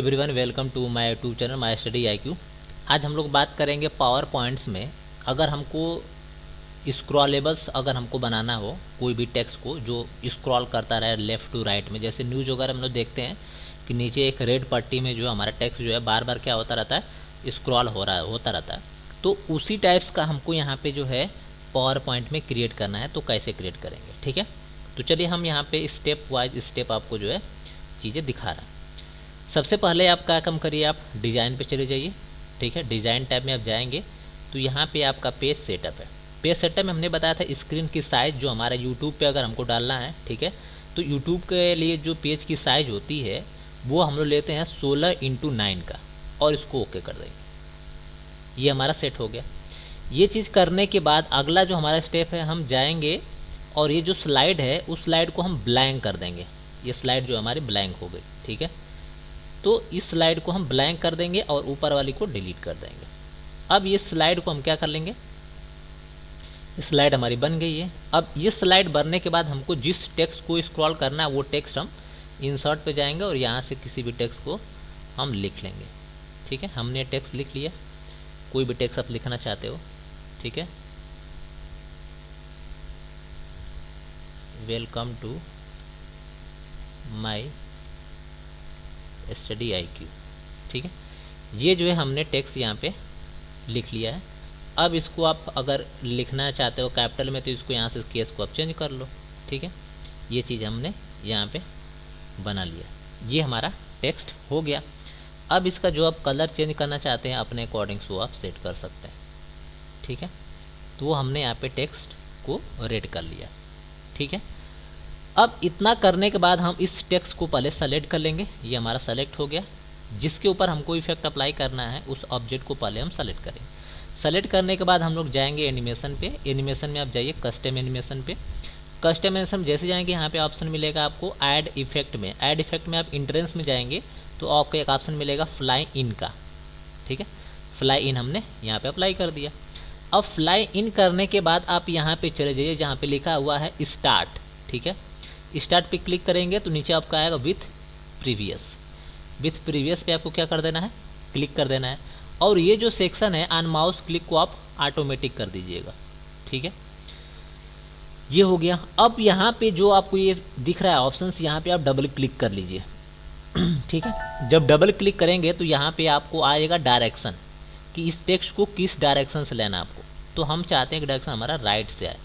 Everyone welcome to my YouTube channel my study IQ। आज हम लोग बात करेंगे पावर पॉइंट्स में अगर हमको स्क्रॉलेबल्स अगर हमको बनाना हो कोई भी टेक्स्ट को जो स्क्रॉल करता रहे लेफ़्ट टू राइट में, जैसे न्यूज़ वगैरह हम लोग देखते हैं कि नीचे एक रेड पट्टी में जो हमारा टेक्स्ट जो है बार बार क्या होता रहता है, स्क्रॉल होता रहता है। तो उसी टाइप्स का हमको यहाँ पे जो है पावर पॉइंट में क्रिएट करना है। तो कैसे क्रिएट करेंगे, ठीक है। तो चलिए हम यहाँ पे स्टेप वाइज स्टेप आपको जो है चीज़ें दिखा रहे हैं। सबसे पहले आप क्या काम करिए, आप डिज़ाइन पे चले जाइए, ठीक है। डिज़ाइन टैब में आप जाएंगे तो यहाँ पे आपका पेज सेटअप है। पेज सेटअप में हमने बताया था स्क्रीन की साइज़ जो हमारा यूट्यूब पे अगर हमको डालना है, ठीक है। तो यूट्यूब के लिए जो पेज की साइज़ होती है वो हम लोग लेते हैं 16:9 का और इसको ओके कर देंगे। ये हमारा सेट हो गया। ये चीज़ करने के बाद अगला जो हमारा स्टेप है, हम जाएंगे और ये जो स्लाइड है उस स्लाइड को हम ब्लैंक कर देंगे। ये स्लाइड जो हमारी ब्लैंक हो गई, ठीक है। तो इस स्लाइड को हम ब्लैंक कर देंगे और ऊपर वाली को डिलीट कर देंगे। अब ये स्लाइड को हम क्या कर लेंगे, स्लाइड हमारी बन गई है। अब ये स्लाइड बनने के बाद हमको जिस टेक्स्ट को स्क्रॉल करना है वो टेक्स्ट हम इंसर्ट पे जाएंगे और यहाँ से किसी भी टेक्स्ट को हम लिख लेंगे, ठीक है। हमने टेक्स्ट लिख लिया, कोई भी टेक्स्ट आप लिखना चाहते हो, ठीक है। Welcome to my study IQ, ठीक है। ये जो है हमने टेक्स्ट यहाँ पे लिख लिया है। अब इसको आप अगर लिखना चाहते हो कैपिटल में तो इसको यहाँ से केस को आप चेंज कर लो, ठीक है। ये चीज़ हमने यहाँ पे बना लिया। ये हमारा टेक्स्ट हो गया। अब इसका जो आप कलर चेंज करना चाहते हैं अपने अकॉर्डिंग वो आप सेट कर सकते हैं, ठीक है। तो वो हमने यहाँ पे टेक्स्ट को रेड कर लिया, ठीक है। अब इतना करने के बाद हम इस टेक्स्ट को पहले सेलेक्ट कर लेंगे। ये हमारा सेलेक्ट हो गया। जिसके ऊपर हमको इफेक्ट अप्लाई करना है उस ऑब्जेक्ट को पहले हम सेलेक्ट करेंगे। सेलेक्ट करने के बाद हम लोग जाएंगे एनिमेशन पे। एनिमेशन में आप जाइए कस्टम एनिमेशन पे। कस्टम एनिमेशन जैसे जाएंगे यहाँ पे ऑप्शन मिलेगा आपको ऐड इफेक्ट में। ऐड इफेक्ट में आप इंट्रेंस में जाएंगे तो आपको एक ऑप्शन मिलेगा फ्लाई इन का, ठीक है। फ्लाई इन हमने यहाँ पे अप्लाई कर दिया। अब फ्लाई इन करने के बाद आप यहाँ पे चले जाइए जहाँ पे लिखा हुआ है स्टार्ट, ठीक है। स्टार्ट पे क्लिक करेंगे तो नीचे आपका आएगा विथ प्रीवियस। विथ प्रीवियस पे आपको क्या कर देना है, क्लिक कर देना है। और ये जो सेक्शन है ऑन माउस क्लिक को आप ऑटोमेटिक कर दीजिएगा, ठीक है। ये हो गया। अब यहाँ पे जो आपको ये दिख रहा है ऑप्शंस, यहाँ पे आप डबल क्लिक कर लीजिए, ठीक है। जब डबल क्लिक करेंगे तो यहाँ पे आपको आएगा डायरेक्शन कि इस टेक्स्ट को किस डायरेक्शन से लेना आपको। तो हम चाहते हैं कि डायरेक्शन हमारा राइट से आए।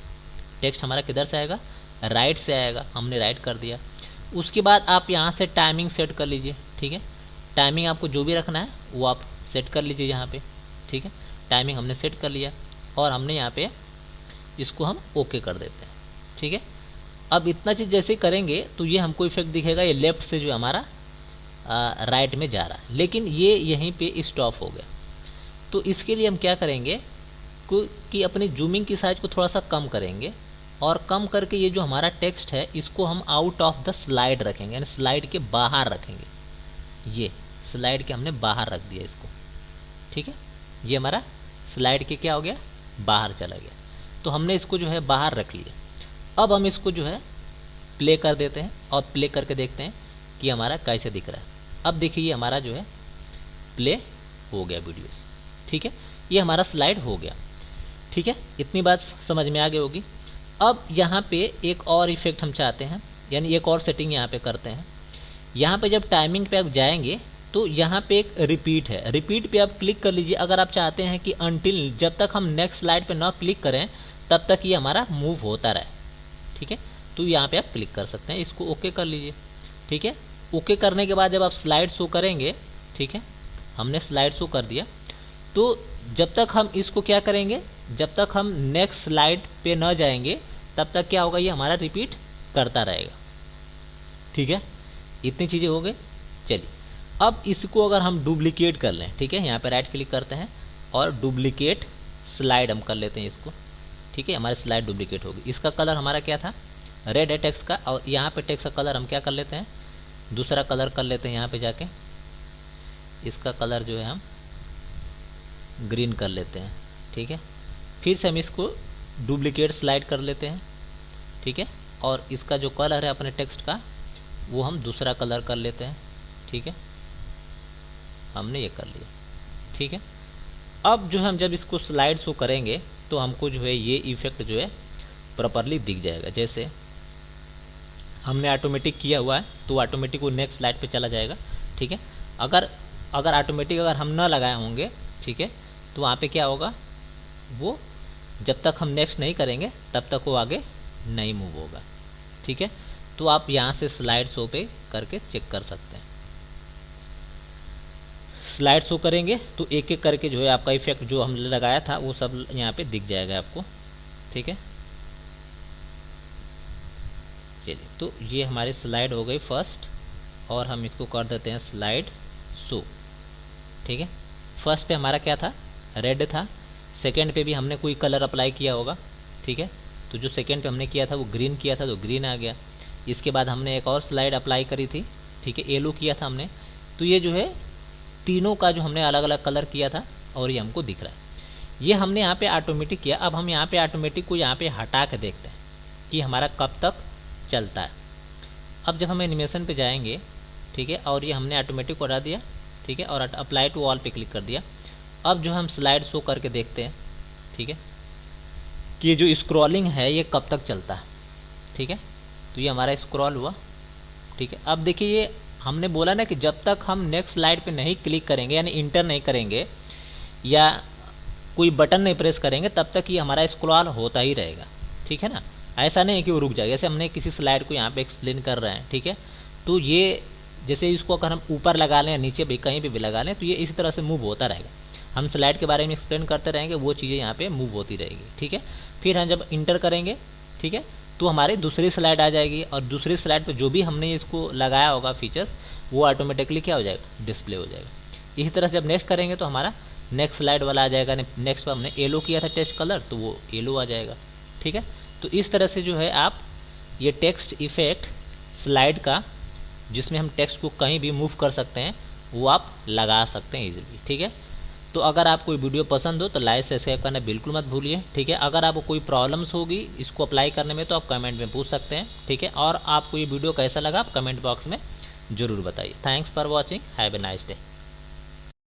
टेक्स्ट हमारा किधर से आएगा, राइट से आएगा। हमने राइट कर दिया। उसके बाद आप यहाँ से टाइमिंग सेट कर लीजिए, ठीक है। टाइमिंग आपको जो भी रखना है वो आप सेट कर लीजिए यहाँ पे, ठीक है। टाइमिंग हमने सेट कर लिया और हमने यहाँ पे इसको हम ओके कर देते हैं, ठीक है। अब इतना चीज़ जैसे करेंगे तो ये हमको इफेक्ट दिखेगा, ये लेफ़्ट से जो हमारा राइट में जा रहा है, लेकिन ये यहीं पे स्टॉप हो गया। तो इसके लिए हम क्या करेंगे कि अपनी जूमिंग की साइज को थोड़ा सा कम करेंगे और कम करके ये जो हमारा टेक्स्ट है इसको हम आउट ऑफ द स्लाइड रखेंगे, यानी स्लाइड के बाहर रखेंगे। ये स्लाइड के हमने बाहर रख दिया इसको, ठीक है। ये हमारा स्लाइड के क्या हो गया, बाहर चला गया। तो हमने इसको जो है बाहर रख लिया। अब हम इसको जो है प्ले कर देते हैं और प्ले करके देखते हैं कि हमारा कैसे दिख रहा है। अब देखिए हमारा जो है प्ले हो गया वीडियोस, ठीक है। ये हमारा स्लाइड हो गया, ठीक है। इतनी बात समझ में आ गई होगी। अब यहाँ पे एक और इफेक्ट हम चाहते हैं, यानी एक और सेटिंग यहाँ पे करते हैं। यहाँ पे जब टाइमिंग पे आप जाएंगे तो यहाँ पे एक रिपीट है। रिपीट पे आप क्लिक कर लीजिए अगर आप चाहते हैं कि अनटिल जब तक हम नेक्स्ट स्लाइड पे ना क्लिक करें तब तक ये हमारा मूव होता रहे, ठीक है। तो यहाँ पे आप क्लिक कर सकते हैं, इसको ओके कर लीजिए, ठीक है। ओके करने के बाद जब आप स्लाइड शो करेंगे, ठीक है, हमने स्लाइड शो कर दिया। तो जब तक हम इसको क्या करेंगे, जब तक हम नेक्स्ट स्लाइड पे न जाएंगे तब तक क्या होगा, ये हमारा रिपीट करता रहेगा, ठीक है। इतनी चीज़ें हो गई। चलिए अब इसको अगर हम डुप्लीकेट कर लें, ठीक है, यहाँ पे राइट क्लिक करते हैं और डुप्लीकेट स्लाइड हम कर लेते हैं इसको, ठीक है। हमारी स्लाइड डुप्लीकेट होगी। इसका कलर हमारा क्या था, रेड है टेक्स्ट का, और यहाँ पे टेक्स्ट का कलर हम क्या कर लेते हैं, दूसरा कलर कर लेते हैं। यहाँ पे जाके इसका कलर जो है हम ग्रीन कर लेते हैं, ठीक है। फिर से हम इसको डुप्लीकेट स्लाइड कर लेते हैं, ठीक है। और इसका जो कलर है अपने टेक्स्ट का वो हम दूसरा कलर कर लेते हैं, ठीक है। हमने ये कर लिया, ठीक है। अब जो है हम जब इसको स्लाइड शो करेंगे तो हमको जो है ये इफेक्ट जो है प्रॉपरली दिख जाएगा। जैसे हमने ऑटोमेटिक किया हुआ है तो ऑटोमेटिक वो नेक्स्ट स्लाइड पे चला जाएगा, ठीक है। अगर ऑटोमेटिक अगर हम ना लगाए होंगे, ठीक है, तो वहाँ पे क्या होगा, वो जब तक हम नेक्स्ट नहीं करेंगे तब तक वो आगे नहीं मूव होगा, ठीक है। तो आप यहाँ से स्लाइड शो पे करके चेक कर सकते हैं। स्लाइड शो करेंगे तो एक एक करके जो है आपका इफेक्ट जो हमने लगाया था वो सब यहाँ पे दिख जाएगा आपको, ठीक है। चलिए, तो ये हमारी स्लाइड हो गई फर्स्ट, और हम इसको कर देते हैं स्लाइड शो, ठीक है। फर्स्ट पे हमारा क्या था, रेड था। सेकंड पे भी हमने कोई कलर अप्लाई किया होगा, ठीक है। तो जो सेकंड पे हमने किया था वो ग्रीन किया था तो ग्रीन आ गया। इसके बाद हमने एक और स्लाइड अप्लाई करी थी, ठीक है, येलो किया था हमने। तो ये जो है तीनों का जो हमने अलग अलग कलर किया था और ये हमको दिख रहा है। ये हमने यहाँ पे ऑटोमेटिक किया। अब हम यहाँ पे ऑटोमेटिक को यहाँ पे हटा के देखते हैं कि हमारा कब तक चलता है। अब जब हम एनिमेशन पे जाएंगे, ठीक है, और ये हमने ऑटोमेटिक को हटा दिया, ठीक है, और अप्लाई टू ऑल पे क्लिक कर दिया। अब जो हम स्लाइड शो करके देखते हैं, ठीक है, कि ये जो स्क्रॉलिंग है ये कब तक चलता है, ठीक है। तो ये हमारा स्क्रॉल हुआ, ठीक है। अब देखिए ये हमने बोला ना कि जब तक हम नेक्स्ट स्लाइड पे नहीं क्लिक करेंगे, यानी इंटर नहीं करेंगे या कोई बटन नहीं प्रेस करेंगे, तब तक ये हमारा स्क्रॉल होता ही रहेगा, ठीक है ना। ऐसा नहीं है कि वो रुक जाएगा। जैसे हमने किसी स्लाइड को यहाँ पे एक्सप्लेन कर रहे हैं, ठीक है, तो ये जैसे इसको अगर हम ऊपर लगा लें या नीचे भी कहीं भी लगा लें तो ये इसी तरह से मूव होता रहेगा। हम स्लाइड के बारे में एक्सप्लेन करते रहेंगे, वो चीज़ें यहाँ पे मूव होती रहेगी, ठीक है। फिर हम जब इंटर करेंगे, ठीक है, तो हमारी दूसरी स्लाइड आ जाएगी, और दूसरी स्लाइड पे जो भी हमने इसको लगाया होगा फीचर्स वो ऑटोमेटिकली क्या हो जाएगा, डिस्प्ले हो जाएगा। इसी तरह से जब नेक्स्ट करेंगे तो हमारा नेक्स्ट स्लाइड वाला आ जाएगा। नेक्स्ट पर हमने येलो किया था टेक्स्ट कलर, तो वो येलो आ जाएगा, ठीक है। तो इस तरह से जो है आप ये टेक्स्ट इफेक्ट स्लाइड का, जिसमें हम टेक्स्ट को कहीं भी मूव कर सकते हैं, वो आप लगा सकते हैं इजीली, ठीक है। तो अगर आपको वीडियो पसंद हो तो लाइक सब्सक्राइब करना बिल्कुल मत भूलिए, ठीक है। अगर आपको कोई प्रॉब्लम्स होगी इसको अप्लाई करने में तो आप कमेंट में पूछ सकते हैं, ठीक है। और आपको ये वीडियो कैसा लगा आप कमेंट बॉक्स में ज़रूर बताइए। Thanks for watching, have a nice day.